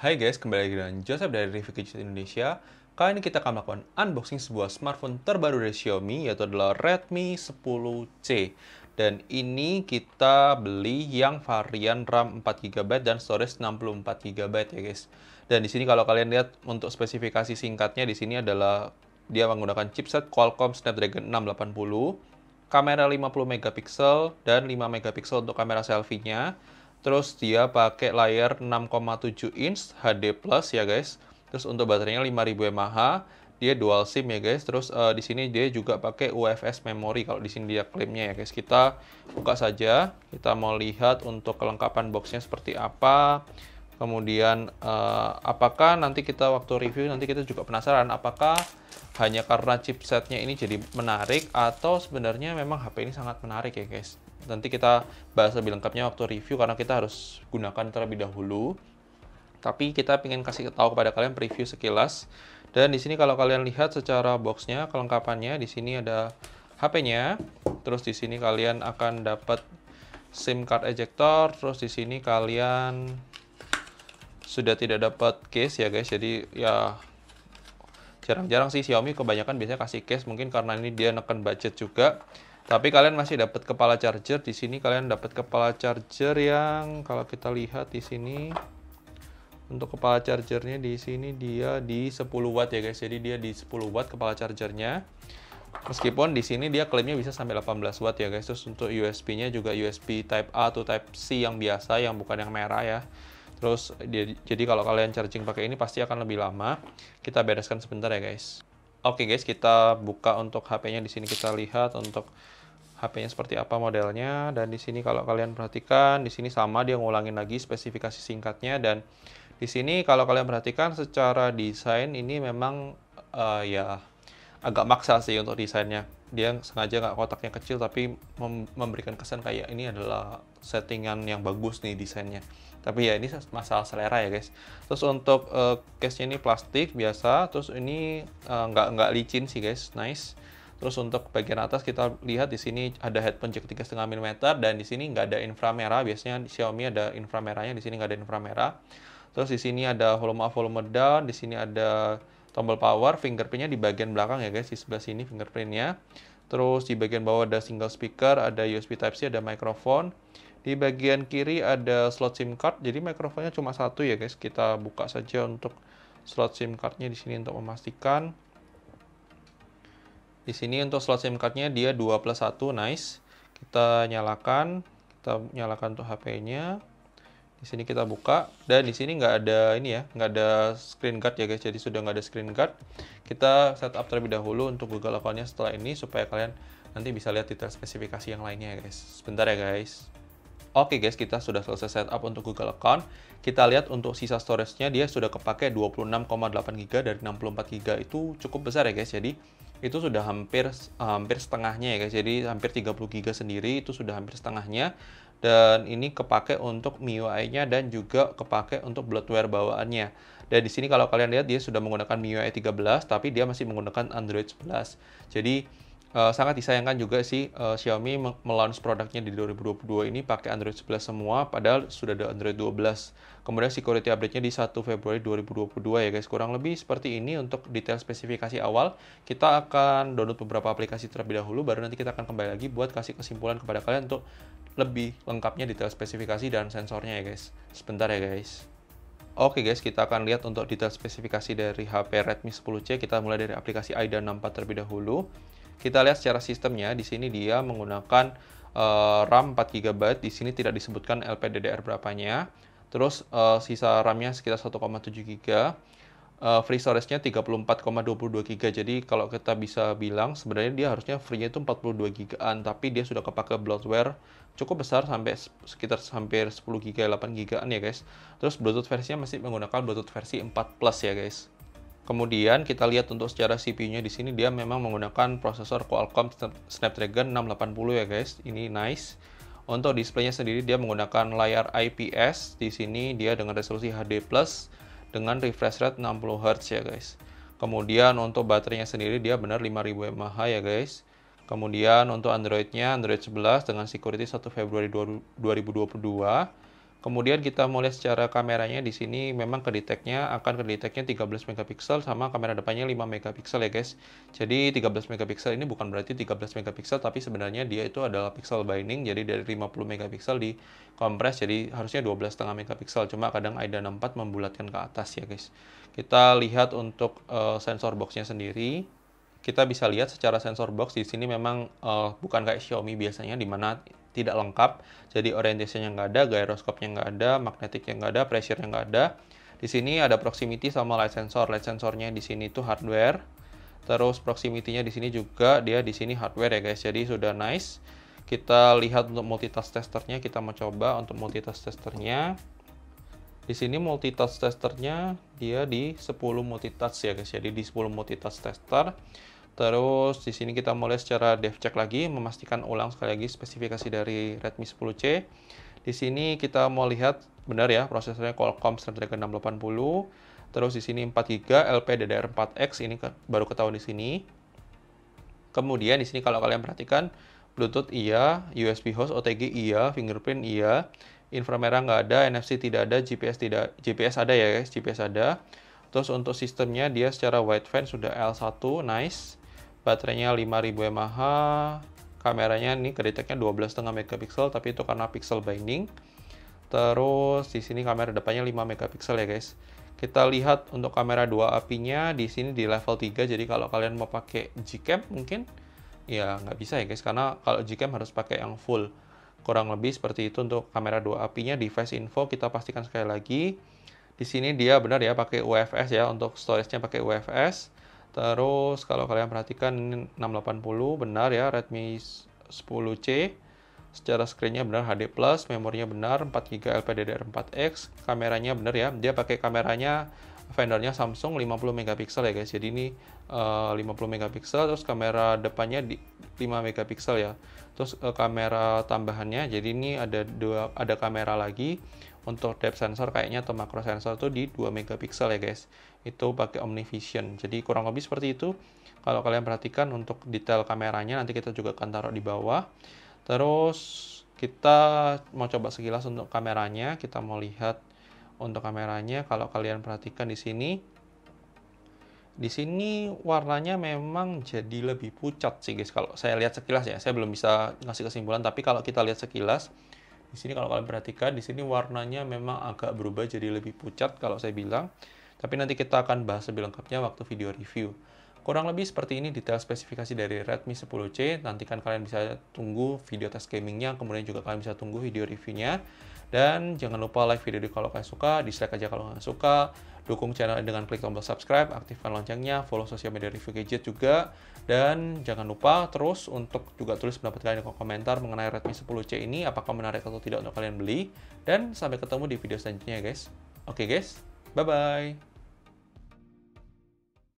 Hai guys, kembali lagi dengan Joseph dari Review Gadget Indonesia. Kali ini kita akan melakukan unboxing sebuah smartphone terbaru dari Xiaomi, yaitu adalah Redmi 10C. Dan ini kita beli yang varian RAM 4 GB dan storage 64 GB ya guys. Dan di sini kalau kalian lihat untuk spesifikasi singkatnya di sini adalah dia menggunakan chipset Qualcomm Snapdragon 680, kamera 50 megapiksel dan 5 megapiksel untuk kamera selfie-nya. Terus dia pakai layar 6,7 inch HD Plus ya guys. Terus untuk baterainya 5000 mAh, dia dual SIM ya guys. Terus di sini dia juga pakai UFS memory kalau di sini dia klaimnya ya guys. Kita buka saja. Kita mau lihat untuk kelengkapan boxnya seperti apa. Kemudian apakah nanti kita waktu review nanti kita juga penasaran apakah hanya karena chipsetnya ini jadi menarik atau sebenarnya memang HP ini sangat menarik ya guys. Nanti kita bahas lebih lengkapnya waktu review karena kita harus gunakan terlebih dahulu. Tapi kita ingin kasih tahu kepada kalian preview sekilas. Dan di sini kalau kalian lihat secara boxnya, kelengkapannya di sini ada HP-nya. Terus di sini kalian akan dapat SIM card ejector. Terus di sini kalian sudah tidak dapat case ya guys. Jadi ya jarang-jarang sih Xiaomi kebanyakan biasanya kasih case, mungkin karena ini dia neken budget juga. Tapi kalian masih dapat kepala charger. Di sini kalian dapat kepala charger yang kalau kita lihat di sini untuk kepala chargernya di sini dia di 10 watt ya guys. Jadi dia di 10 watt kepala chargernya. Meskipun di sini dia klaimnya bisa sampai 18 watt ya guys. Terus untuk USB-nya juga USB Type A atau Type C yang biasa, yang bukan yang merah ya. Terus jadi kalau kalian charging pakai ini pasti akan lebih lama. Kita bereskan sebentar ya guys. Oke guys, kita buka untuk HP-nya. Di sini kita lihat untuk HP-nya seperti apa modelnya. Dan di sini kalau kalian perhatikan, di sini sama dia ngulangin lagi spesifikasi singkatnya. Dan di sini kalau kalian perhatikan secara desain ini memang ya agak maksa sih untuk desainnya. Dia sengaja nggak kotaknya kecil tapi memberikan kesan kayak ini adalah settingan yang bagus nih desainnya. Tapi ya ini masalah selera ya guys. Terus untuk case-nya ini plastik biasa. Terus ini nggak licin sih guys, nice. Terus untuk bagian atas kita lihat di sini ada headphone jack 3,5 mm dan di sini nggak ada inframerah. Biasanya di Xiaomi ada inframerahnya, di sini nggak ada inframerah. Terus di sini ada volume up, volume down. Di sini ada tombol power, fingerprintnya di bagian belakang ya guys, di sebelah sini fingerprintnya. Terus di bagian bawah ada single speaker, ada USB Type-C, ada mikrofon. Di bagian kiri ada slot SIM card, jadi mikrofonnya cuma satu ya guys. Kita buka saja untuk slot SIM card-nya di sini untuk memastikan. Di sini untuk slot SIM card-nya dia 2+1, nice. Kita nyalakan untuk HP-nya. Di sini kita buka dan di sini nggak ada ini ya, nggak ada screen guard ya guys. Jadi sudah nggak ada screen guard. Kita setup terlebih dahulu untuk Google Account-nya setelah ini supaya kalian nanti bisa lihat detail spesifikasi yang lainnya ya guys. Sebentar ya guys. Oke guys, kita sudah selesai setup untuk Google Account. Kita lihat untuk sisa storage-nya dia sudah kepake 26,8 GB dari 64 GB. Itu cukup besar ya guys. Jadi itu sudah hampir setengahnya ya guys. Jadi hampir 30 GB sendiri itu sudah hampir setengahnya. Dan ini kepake untuk MIUI-nya dan juga kepake untuk bloatware bawaannya. Dan di sini kalau kalian lihat dia sudah menggunakan MIUI 13 tapi dia masih menggunakan Android 11. Jadi sangat disayangkan juga sih Xiaomi melaunch produknya di 2022 ini pakai Android 11 semua, padahal sudah ada Android 12. Kemudian security update-nya di 1 Februari 2022 ya guys. Kurang lebih seperti ini untuk detail spesifikasi awal. Kita akan download beberapa aplikasi terlebih dahulu, baru nanti kita akan kembali lagi buat kasih kesimpulan kepada kalian untuk lebih lengkapnya detail spesifikasi dan sensornya ya guys. Sebentar ya guys. Oke guys, kita akan lihat untuk detail spesifikasi dari HP Redmi 10C. Kita mulai dari aplikasi AIDA 64 terlebih dahulu. Kita lihat secara sistemnya, di sini dia menggunakan RAM 4 GB. Di sini tidak disebutkan LPDDR berapanya. Terus sisa RAM-nya sekitar 1,7 GB. Free storage-nya 34,22 GB. Jadi kalau kita bisa bilang sebenarnya dia harusnya free-nya itu 42 GB-an, tapi dia sudah kepake bloatware cukup besar sampai sekitar hampir 10 GB, 8 GB-an ya guys. Terus Bluetooth versinya masih menggunakan Bluetooth versi 4 Plus ya guys. Kemudian kita lihat untuk secara CPU-nya di sini dia memang menggunakan prosesor Qualcomm Snapdragon 680 ya guys. Ini nice. Untuk display-nya sendiri dia menggunakan layar IPS. Di sini dia dengan resolusi HD+ dengan refresh rate 60 Hz ya guys. Kemudian untuk baterainya sendiri dia benar 5000 mAh ya guys. Kemudian untuk Android-nya Android 11 dengan security 1 Februari 2022. Kemudian kita mau lihat secara kameranya di sini memang akan kedeteknya 13 megapiksel sama kamera depannya 5 megapiksel ya guys. Jadi 13 megapiksel ini bukan berarti 13 megapiksel, tapi sebenarnya dia itu adalah pixel binding, jadi dari 50 megapiksel di kompres jadi harusnya 12,5 megapiksel. Cuma kadang AIDA 64 membulatkan ke atas ya guys. Kita lihat untuk sensor boxnya sendiri. Kita bisa lihat secara sensor box di sini memang bukan kayak Xiaomi biasanya di mana tidak lengkap. Jadi orientasinya nggak ada, gyroskopnya nggak ada, magnetiknya nggak ada, pressure-nya nggak ada. Di sini ada proximity sama light sensor. Light sensornya di sini itu hardware. Terus proximity-nya di sini juga dia di sini hardware ya guys. Jadi sudah nice. Kita lihat untuk multitask testernya. Kita mau coba untuk multitask testernya. Di sini multitask testernya dia di 10 multitask ya guys. Jadi di 10 multitask tester. Terus di sini kita mulai secara dev check lagi, memastikan ulang sekali lagi spesifikasi dari Redmi 10C. Di sini kita mau lihat benar ya prosesornya Qualcomm Snapdragon 680. Terus di sini 4GB LPDDR4X ini baru ketahuan di sini. Kemudian di sini kalau kalian perhatikan Bluetooth iya, USB host, OTG iya, fingerprint iya, inframerah nggak ada, NFC tidak ada, GPS ada ya guys, GPS ada. Terus untuk sistemnya dia secara wideband sudah L1, nice. Baterainya 5000 mAh, kameranya ini kedeteknya 12,5 megapiksel, tapi itu karena pixel binding. Terus di sini kamera depannya 5 megapiksel ya guys. Kita lihat untuk kamera 2 API-nya di sini di level 3. Jadi kalau kalian mau pakai Gcam mungkin ya nggak bisa ya guys, karena kalau Gcam harus pakai yang full. Kurang lebih seperti itu untuk kamera 2 API-nya. Device info kita pastikan sekali lagi. Di sini dia benar ya pakai UFS ya, untuk storage-nya pakai UFS. Terus kalau kalian perhatikan ini 680 benar ya Redmi 10C. Secara screen-nya benar HD+, memorinya benar 4GB LPDDR4X, kameranya benar ya. Dia pakai kameranya vendornya Samsung 50 megapiksel ya guys. Jadi ini 50 megapiksel, terus kamera depannya di 5 megapiksel ya. Terus kamera tambahannya, jadi ini ada kamera lagi untuk depth sensor kayaknya atau macro sensor tuh di 2 megapiksel ya guys. Itu pakai OmniVision. Jadi kurang lebih seperti itu. Kalau kalian perhatikan untuk detail kameranya nanti kita juga akan taruh di bawah. Terus kita mau coba sekilas untuk kameranya. Kita mau lihat untuk kameranya. Kalau kalian perhatikan di sini warnanya memang jadi lebih pucat sih guys. Kalau saya lihat sekilas ya, saya belum bisa ngasih kesimpulan. Tapi kalau kita lihat sekilas, di sini kalau kalian perhatikan, di sini warnanya memang agak berubah jadi lebih pucat kalau saya bilang. Tapi nanti kita akan bahas lebih lengkapnya waktu video review. Kurang lebih seperti ini detail spesifikasi dari Redmi 10C. Nantikan kalian bisa tunggu video tes gamingnya, kemudian juga kalian bisa tunggu video reviewnya. Dan jangan lupa like video ini kalau kalian suka, dislike aja kalau nggak suka. Dukung channel dengan klik tombol subscribe, aktifkan loncengnya, follow sosial media review gadget juga. Dan jangan lupa terus untuk juga tulis pendapat kalian di kolom komentar mengenai Redmi 10C ini, apakah menarik atau tidak untuk kalian beli. Dan sampai ketemu di video selanjutnya guys. Oke guys, bye-bye.